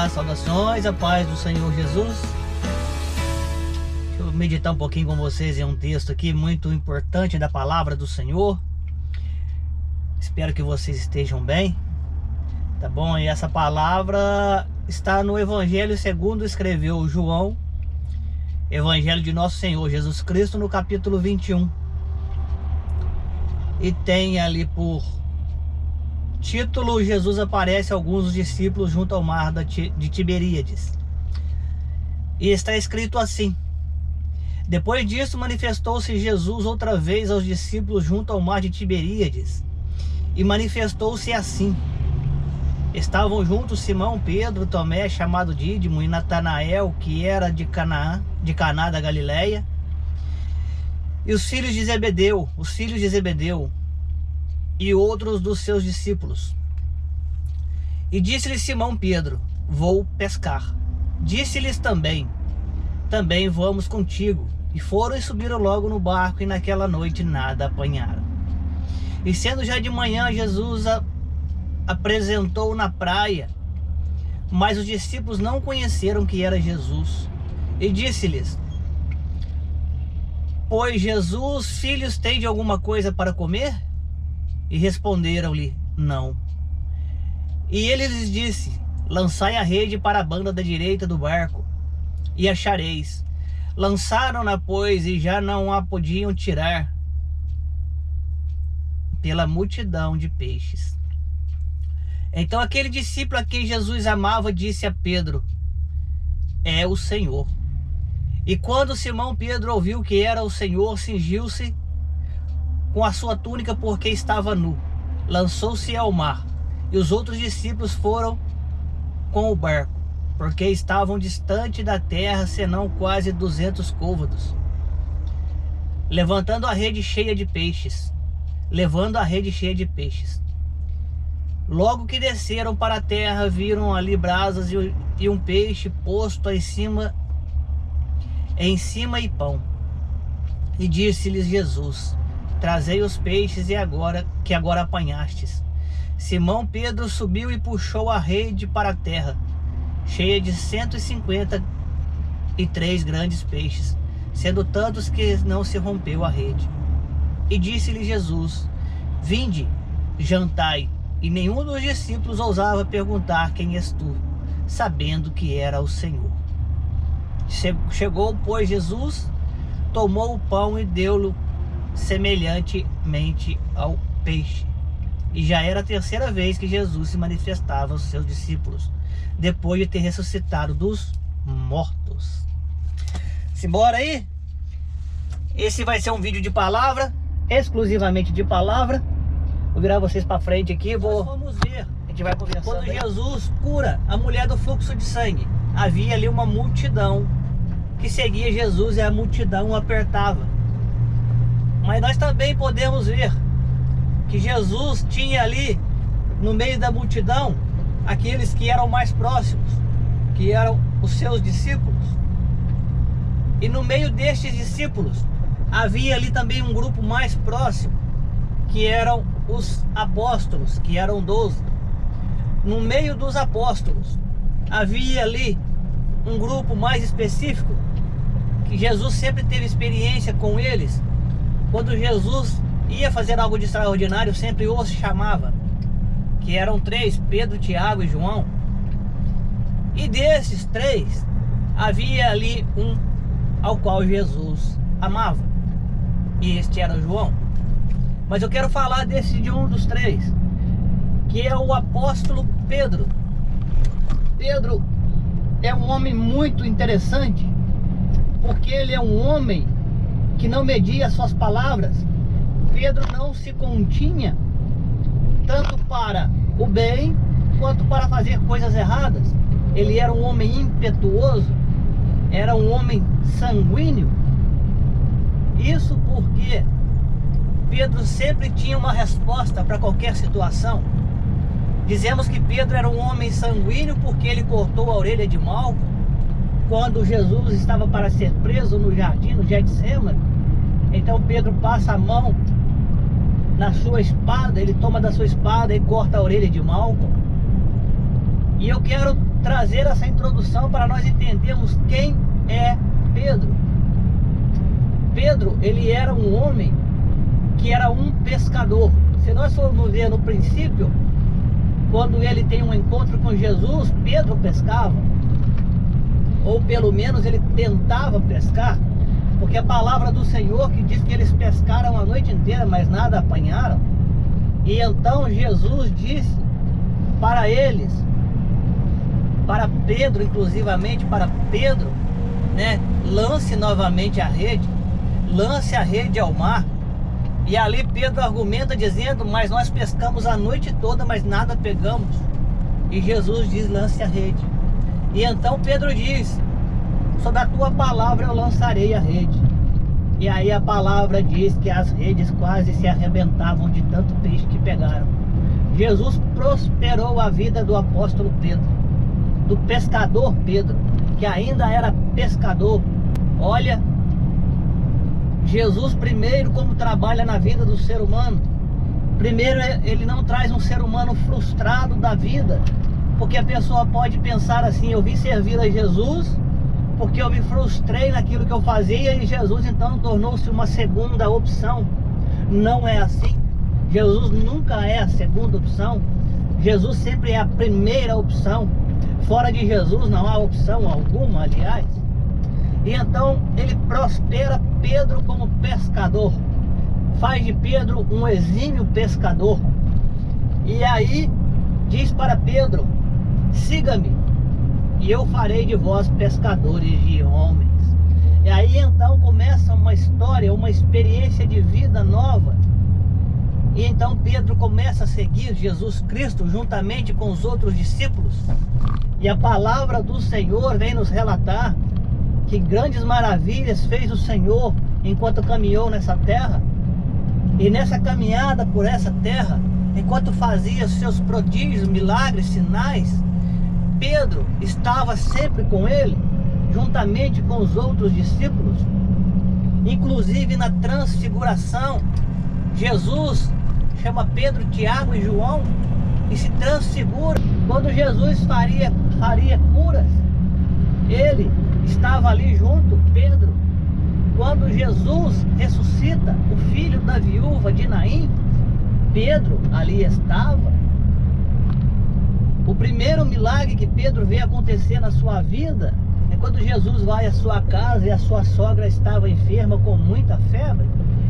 Olá, saudações, a paz do Senhor Jesus. Deixa eu meditar um pouquinho com vocês em um texto aqui muito importante da palavra do Senhor. Espero que vocês estejam bem, tá bom? E essa palavra está no Evangelho segundo escreveu João, Evangelho de nosso Senhor Jesus Cristo, no capítulo 21. E tem ali por título: Jesus aparece a alguns discípulos junto ao mar de Tiberíades. E está escrito assim: depois disso manifestou-se Jesus outra vez aos discípulos junto ao mar de Tiberíades, e manifestou-se assim: estavam juntos Simão, Pedro, Tomé, chamado Dídimo, e Natanael, que era de Caná da Galileia, e os filhos de Zebedeu, e outros dos seus discípulos. E disse-lhe Simão Pedro: vou pescar. Disse-lhes também vamos contigo. E foram e subiram logo no barco, e naquela noite nada apanharam. E sendo já de manhã, Jesus apresentou na praia, mas os discípulos não conheceram que era Jesus. E disse-lhes: pois Jesus, filhos, tem de alguma coisa para comer? E responderam-lhe: não. E ele lhes disse: lançai a rede para a banda da direita do barco, e achareis. Lançaram-na, pois, e já não a podiam tirar, pela multidão de peixes. Então aquele discípulo a quem Jesus amava disse a Pedro: é o Senhor. E quando Simão Pedro ouviu que era o Senhor, cingiu-se com a sua túnica, porque estava nu, lançou-se ao mar, e os outros discípulos foram com o barco, porque estavam distante da terra, senão quase 200 côvados, levando a rede cheia de peixes. Logo que desceram para a terra, viram ali brasas e um peixe posto em cima e pão. E disse-lhes Jesus: trazei os peixes que agora apanhastes. Simão Pedro subiu e puxou a rede para a terra, cheia de 153 grandes peixes, sendo tantos que não se rompeu a rede. E disse-lhe Jesus: vinde, jantai. E nenhum dos discípulos ousava perguntar: quem és tu? Sabendo que era o Senhor. Chegou, pois, Jesus, tomou o pão e deu-lo semelhantemente ao peixe. E já era a terceira vez que Jesus se manifestava aos seus discípulos, depois de ter ressuscitado dos mortos. Simbora aí? Esse vai ser um vídeo de palavra, exclusivamente de palavra. Vou virar vocês para frente aqui. Vamos ver. A gente vai conversando. Quando Jesus cura a mulher do fluxo de sangue, havia ali uma multidão que seguia Jesus, e a multidão apertava. Mas nós também podemos ver que Jesus tinha ali no meio da multidão aqueles que eram mais próximos, que eram os seus discípulos. E no meio destes discípulos havia ali também um grupo mais próximo, que eram os apóstolos, que eram 12. No meio dos apóstolos havia ali um grupo mais específico, que Jesus sempre teve experiência com eles. Quando Jesus ia fazer algo de extraordinário, sempre os chamava, que eram 3, Pedro, Tiago e João. E desses 3 havia ali um ao qual Jesus amava, e este era João. Mas eu quero falar de um dos 3, que é o apóstolo Pedro. Pedro é um homem muito interessante, porque ele é um homem que não media suas palavras. Pedro não se continha, tanto para o bem quanto para fazer coisas erradas. Ele era um homem impetuoso, era um homem sanguíneo. Isso porque Pedro sempre tinha uma resposta para qualquer situação. Dizemos que Pedro era um homem sanguíneo porque ele cortou a orelha de Malco quando Jesus estava para ser preso no jardim, no Getsêmani. Então Pedro passa a mão na sua espada, ele toma da sua espada e corta a orelha de Malco. E eu quero trazer essa introdução para nós entendermos quem é Pedro. Pedro, ele era um homem que era um pescador. Se nós formos ver no princípio, quando ele tem um encontro com Jesus, Pedro pescava, ou pelo menos ele tentava pescar, porque a palavra do Senhor que diz que eles pescaram a noite inteira, mas nada apanharam. E então Jesus disse para eles, para Pedro, inclusivamente para Pedro, né, lance novamente a rede, lance a rede ao mar. E ali Pedro argumenta dizendo, mas nós pescamos a noite toda, mas nada pegamos. E Jesus diz, lance a rede. E então Pedro diz, sobre a tua palavra eu lançarei a rede. E aí a palavra diz que as redes quase se arrebentavam de tanto peixe que pegaram. Jesus prosperou a vida do apóstolo Pedro, do pescador Pedro, que ainda era pescador. Olha, Jesus primeiro, como trabalha na vida do ser humano. Primeiro, ele não traz um ser humano frustrado da vida, porque a pessoa pode pensar assim, eu vim servir a Jesus porque eu me frustrei naquilo que eu fazia, e Jesus então tornou-se uma segunda opção. Não é assim. Jesus nunca é a segunda opção. Jesus sempre é a primeira opção. Fora de Jesus não há opção alguma, aliás. E então ele prospera Pedro como pescador, faz de Pedro um exímio pescador. E aí diz para Pedro, siga-me e eu farei de vós pescadores de homens. E aí então começa uma história, uma experiência de vida nova. E então Pedro começa a seguir Jesus Cristo juntamente com os outros discípulos. E a palavra do Senhor vem nos relatar que grandes maravilhas fez o Senhor enquanto caminhou nessa terra. E nessa caminhada por essa terra, enquanto fazia seus prodígios, milagres, sinais, Pedro estava sempre com ele, juntamente com os outros discípulos. Inclusive na transfiguração, Jesus chama Pedro, Tiago e João e se transfigura. Quando Jesus faria curas, ele estava ali junto, Pedro. Quando Jesus ressuscita o filho da viúva de Naim, Pedro ali estava. O primeiro milagre que Pedro vê acontecer na sua vida é quando Jesus vai à sua casa e a sua sogra estava enferma com muita febre.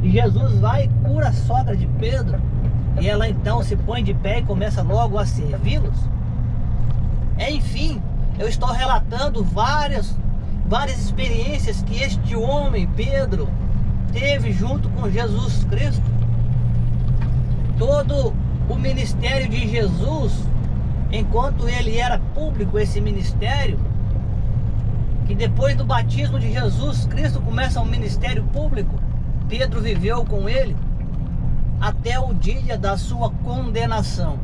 E Jesus vai e cura a sogra de Pedro. E ela então se põe de pé e começa logo a servi-los. Enfim, eu estou relatando várias experiências que este homem, Pedro, teve junto com Jesus Cristo. Todo o ministério de Jesus, enquanto ele era público, esse ministério, que depois do batismo de Jesus Cristo começa um ministério público, Pedro viveu com ele até o dia da sua condenação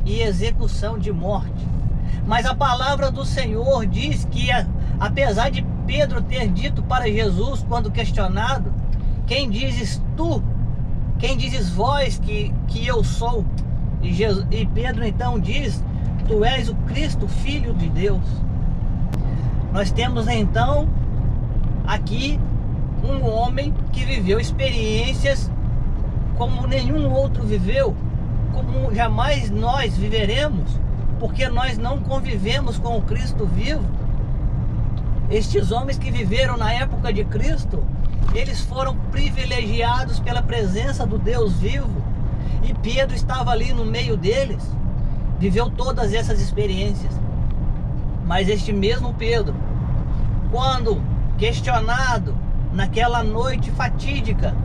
e execução de morte. Mas a palavra do Senhor diz que, apesar de Pedro ter dito para Jesus, quando questionado, quem dizes tu? Quem dizes vós que eu sou? E Pedro então diz, tu és o Cristo, Filho de Deus. Nós temos então aqui um homem que viveu experiências como nenhum outro viveu, como jamais nós viveremos, porque nós não convivemos com o Cristo vivo. Estes homens que viveram na época de Cristo, eles foram privilegiados pela presença do Deus vivo. E Pedro estava ali no meio deles, viveu todas essas experiências. Mas este mesmo Pedro, quando questionado naquela noite fatídica,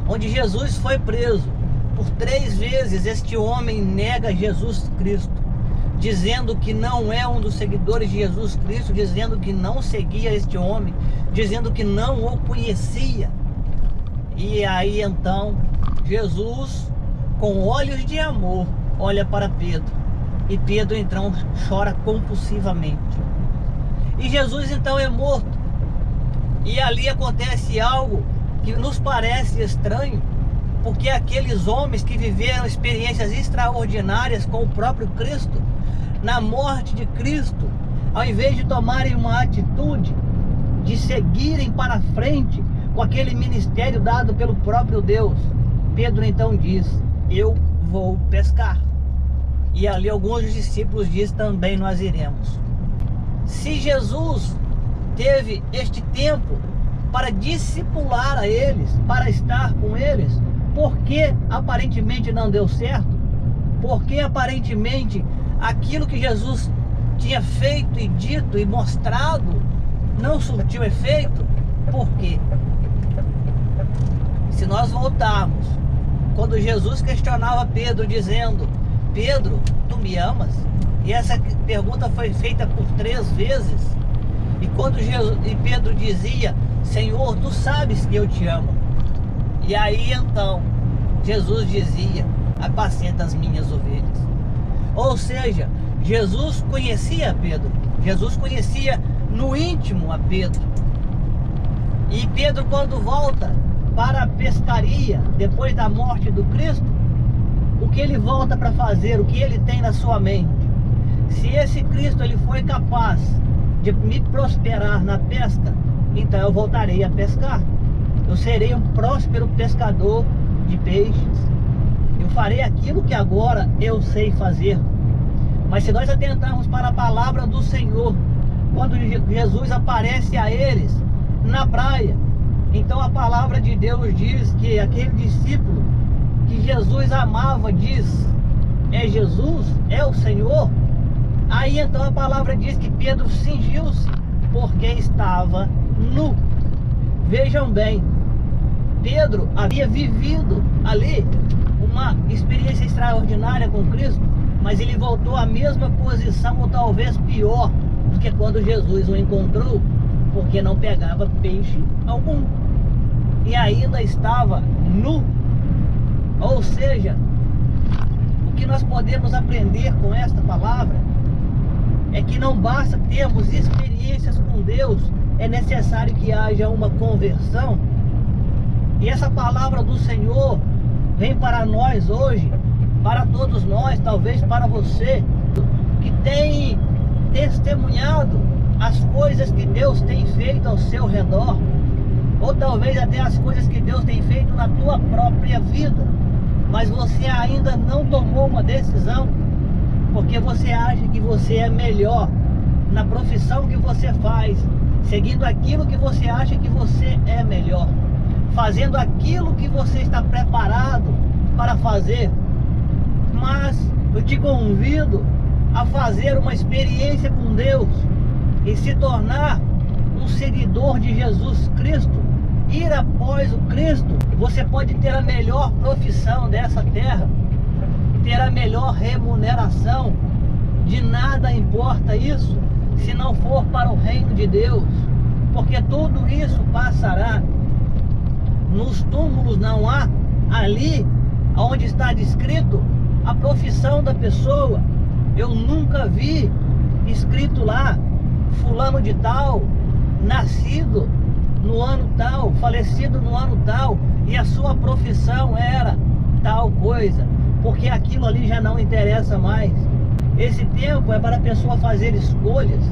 onde Jesus foi preso, por 3 vezes este homem nega Jesus Cristo, dizendo que não é um dos seguidores de Jesus Cristo, dizendo que não seguia este homem, dizendo que não o conhecia. E aí então Jesus, com olhos de amor, olha para Pedro, e Pedro então chora compulsivamente. E Jesus então é morto. E ali acontece algo que nos parece estranho, porque aqueles homens que viveram experiências extraordinárias com o próprio Cristo, na morte de Cristo, ao invés de tomarem uma atitude de seguirem para frente com aquele ministério dado pelo próprio Deus, Pedro então diz: eu vou pescar. E ali alguns dos discípulos dizem: também nós iremos. Se Jesus teve este tempo para discipular a eles, para estar com eles, por que aparentemente não deu certo? Por que aparentemente aquilo que Jesus tinha feito e dito e mostrado não surtiu efeito? Por quê? Se nós voltarmos, quando Jesus questionava Pedro dizendo: Pedro, tu me amas? E essa pergunta foi feita por 3 vezes. E quando Pedro dizia: Senhor, tu sabes que eu te amo. E aí então Jesus dizia: apacenta as minhas ovelhas. Ou seja, Jesus conhecia Pedro. Jesus conhecia no íntimo a Pedro. E Pedro, quando volta para a pescaria depois da morte do Cristo, o que ele volta para fazer? O que ele tem na sua mente? Se esse Cristo ele foi capaz de me prosperar na pesca, então eu voltarei a pescar. Eu serei um próspero pescador de peixes. Eu farei aquilo que agora eu sei fazer. Mas se nós atentarmos para a palavra do Senhor, quando Jesus aparece a eles na praia, então a palavra de Deus diz que aquele discípulo que Jesus amava diz: é Jesus? É o Senhor? Aí então a palavra diz que Pedro cingiu-se porque estava nu. Vejam bem, Pedro havia vivido ali uma experiência extraordinária com Cristo, mas ele voltou à mesma posição, ou talvez pior do que quando Jesus o encontrou, porque não pegava peixe algum e ainda estava nu. Ou seja, o que nós podemos aprender com esta palavra é que não basta termos experiências com Deus, é necessário que haja uma conversão. E essa palavra do Senhor vem para nós hoje, para todos nós, talvez para você que tem testemunhado as coisas que Deus tem feito ao seu redor, ou talvez até as coisas que Deus tem feito na tua própria vida, mas você ainda não tomou uma decisão, porque você acha que você é melhor na profissão que você faz, seguindo aquilo que você acha que você é melhor, fazendo aquilo que você está preparado para fazer. Mas eu te convido a fazer uma experiência com Deus e se tornar um seguidor de Jesus Cristo, ir após o Cristo. Você pode ter a melhor profissão dessa terra, ter a melhor remuneração, de nada importa isso se não for para o reino de Deus, porque tudo isso passará. Nos túmulos não há ali onde está descrito a profissão da pessoa. Eu nunca vi escrito lá: fulano de tal, nascido no ano tal, falecido no ano tal, e a sua profissão era tal coisa, porque aquilo ali já não interessa mais. Esse tempo é para a pessoa fazer escolhas.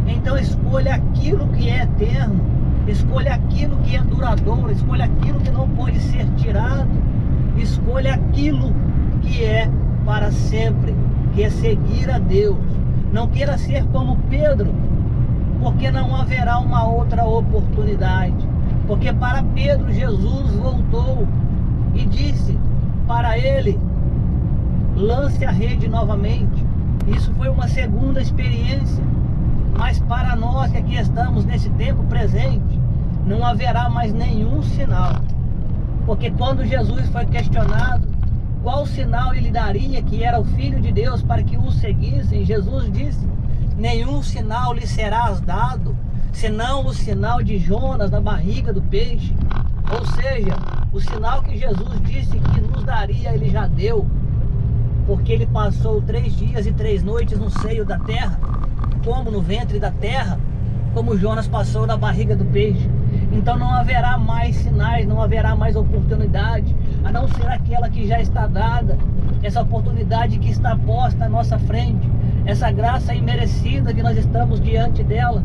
Então escolha aquilo que é eterno, escolha aquilo que é duradouro, escolha aquilo que não pode ser tirado, escolha aquilo que é para sempre, que é seguir a Deus. Não queira ser como Pedro, porque não haverá uma outra oportunidade. Porque para Pedro, Jesus voltou e disse para ele: lance a rede novamente. Isso foi uma segunda experiência. Mas para nós que aqui estamos nesse tempo presente, não haverá mais nenhum sinal. Porque quando Jesus foi questionado qual sinal ele daria que era o Filho de Deus para que o seguissem, Jesus disse: nenhum sinal lhe será dado, senão o sinal de Jonas na barriga do peixe. Ou seja, o sinal que Jesus disse que nos daria, ele já deu, porque ele passou 3 dias e 3 noites no seio da terra, como no ventre da terra, como Jonas passou na barriga do peixe. Então não haverá mais sinais, não haverá mais oportunidade, a não ser aquela que já está dada, essa oportunidade que está posta à nossa frente, essa graça imerecida que nós estamos diante dela.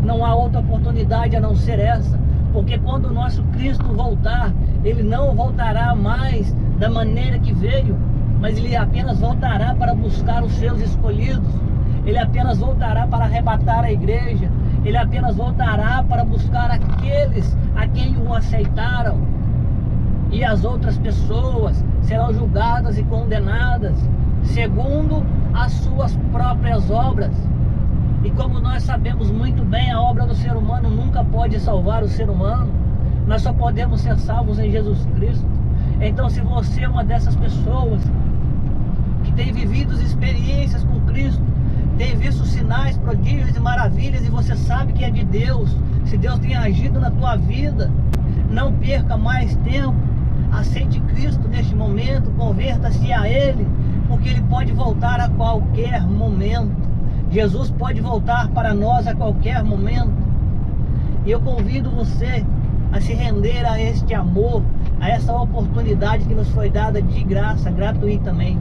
Não há outra oportunidade a não ser essa, porque quando o nosso Cristo voltar, Ele não voltará mais da maneira que veio, mas Ele apenas voltará para buscar os seus escolhidos. Ele apenas voltará para arrebatar a igreja. Ele apenas voltará para buscar aqueles a quem o aceitaram. E as outras pessoas serão julgadas e condenadas segundo as suas próprias obras. E como nós sabemos muito bem, a obra do ser humano nunca pode salvar o ser humano. Nós só podemos ser salvos em Jesus Cristo. Então, se você é uma dessas pessoas que tem vivido experiências com Cristo, tem visto sinais, prodígios e maravilhas, e você sabe que é de Deus, se Deus tem agido na tua vida, não perca mais tempo. Aceite Cristo neste momento, converta-se a Ele, porque Ele pode voltar a qualquer momento. Jesus pode voltar para nós a qualquer momento. E eu convido você a se render a este amor, a essa oportunidade que nos foi dada de graça, gratuitamente.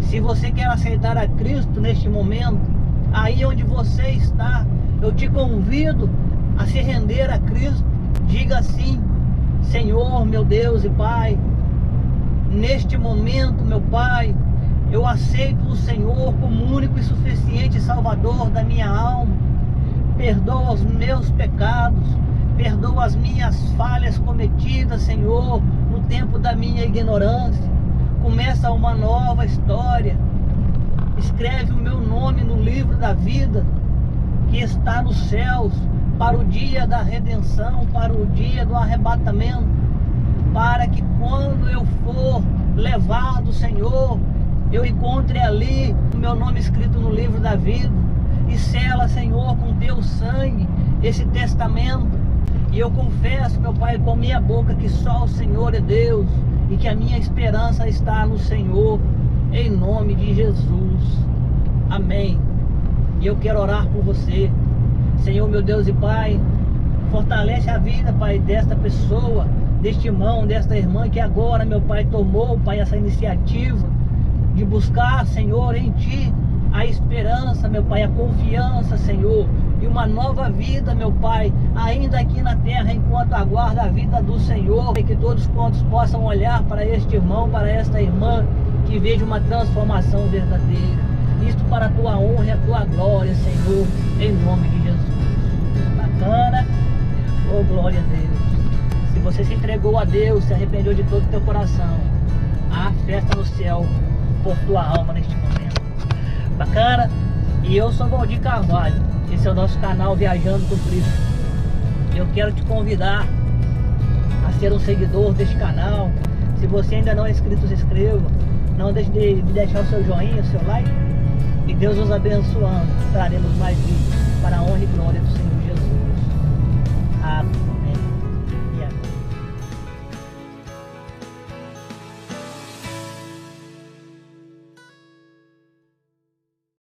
Se você quer aceitar a Cristo neste momento, aí onde você está, eu te convido a se render a Cristo. Diga assim: Senhor, meu Deus e Pai, neste momento, meu Pai, eu aceito o Senhor como único e suficiente Salvador da minha alma. Perdoa os meus pecados, perdoa as minhas falhas cometidas, Senhor, no tempo da minha ignorância. Começa uma nova história. Escreve o meu nome no livro da vida que está nos céus, para o dia da redenção, para o dia do arrebatamento, para que quando eu for levado, Senhor, eu encontre ali o meu nome escrito no livro da vida. E sela, Senhor, com teu sangue esse testamento. E eu confesso, meu Pai, com minha boca que só o Senhor é Deus, e que a minha esperança está no Senhor, em nome de Jesus. Amém. E eu quero orar por você. Senhor, meu Deus e Pai, fortalece a vida, Pai, desta pessoa, deste irmão, desta irmã que agora, meu Pai, tomou, Pai, essa iniciativa de buscar, Senhor, em Ti a esperança, meu Pai, a confiança, Senhor, e uma nova vida, meu Pai, ainda aqui na terra, enquanto aguarda a vida do Senhor. E que todos quantos possam olhar para este irmão, para esta irmã, que veja uma transformação verdadeira. Isto para a Tua honra e a Tua glória, Senhor, em nome de Jesus. Bacana? Oh, glória a Deus. Se você se entregou a Deus, se arrependeu de todo o teu coração, há festa no céu por tua alma neste momento. Bacana? E eu sou Valdir Carvalho. Esse é o nosso canal Viajando com Cristo. Eu quero te convidar a ser um seguidor deste canal. Se você ainda não é inscrito, se inscreva. Não deixe de deixar o seu joinha, o seu like. E Deus nos abençoando. Traremos mais vídeos para a honra e glória do Senhor.